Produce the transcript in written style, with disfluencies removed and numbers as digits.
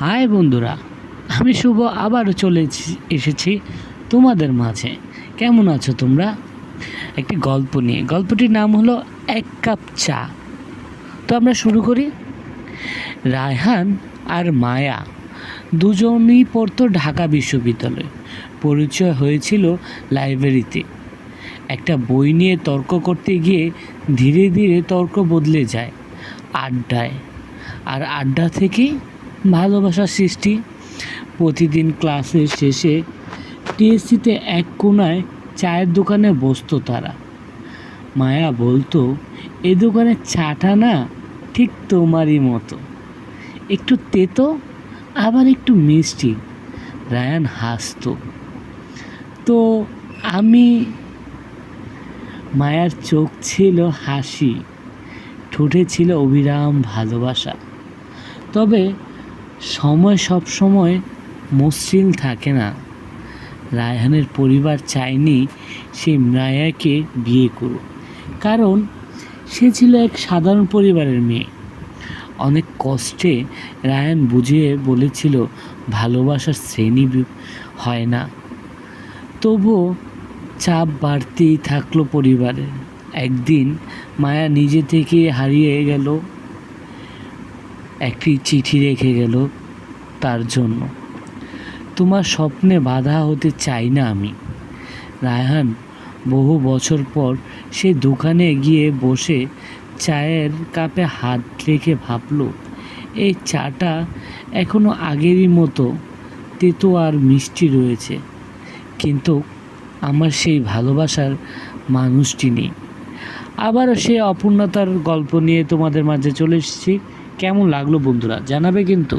High বন্ধুরা, আমি শুভ আবারও এসেছি তোমাদের মাঝে। কেমন আছো তোমরা? একটি গল্প নিয়ে। গল্পটির নাম হলো এক কাপ চা। তো আমরা শুরু করি। রায়হান আর মায়া দুজনেই পড়তো ঢাকা বিশ্ববিদ্যালয়ে। পরিচয় হয়েছিল লাইব্রেরিতে। একটা বই নিয়ে তর্ক করতে গিয়ে ধীরে ধীরে তর্ক বদলে যায় আড্ডায়, আর আড্ডা থেকেই ভালোবাসার সৃষ্টি। প্রতিদিন ক্লাসের শেষে টিএসসিতে এক কোণায় চায়ের দোকানে বসতো তারা। মায়া বলতো, এ দোকানের চাটা না ঠিক তোমারই মতো, একটু তেতো আবার একটু মিষ্টি। রায়ান হাসতো। তো আমি মায়ার চোখ ছিল হাসি, ঠোঁটে ছিল অবিরাম ভালোবাসা। তবে সময় সব সময় মসৃণ থাকে না। রায়হানের পরিবার চায়নি সে মায়াকে বিয়ে করুক, কারণ সে ছিল এক সাধারণ পরিবারের মেয়ে। অনেক কষ্টে রায়হান বুঝিয়ে বলেছিল ভালোবাসার শ্রেণী হয় না। তবুও চাপ বাড়তেই থাকলো পরিবারে। একদিন মায়া নিজে থেকে হারিয়ে গেল, একটি চিঠি রেখে গেল তার জন্য। তোমার স্বপ্নে বাধা হতে চাই না আমি। রায়হান বহু বছর পর সে দোকানে গিয়ে বসে চায়ের কাপে হাত রেখে ভাবল, এই চাটা এখনো আগেরই মতো তেতো আর মিষ্টি রয়েছে, কিন্তু আমার সেই ভালোবাসার মানুষটি নেই। আবারও সে অপূর্ণতার গল্প নিয়ে তোমাদের মাঝে চলে এসেছি। কেমন লাগলো বন্ধুরা জানাবে কিন্তু।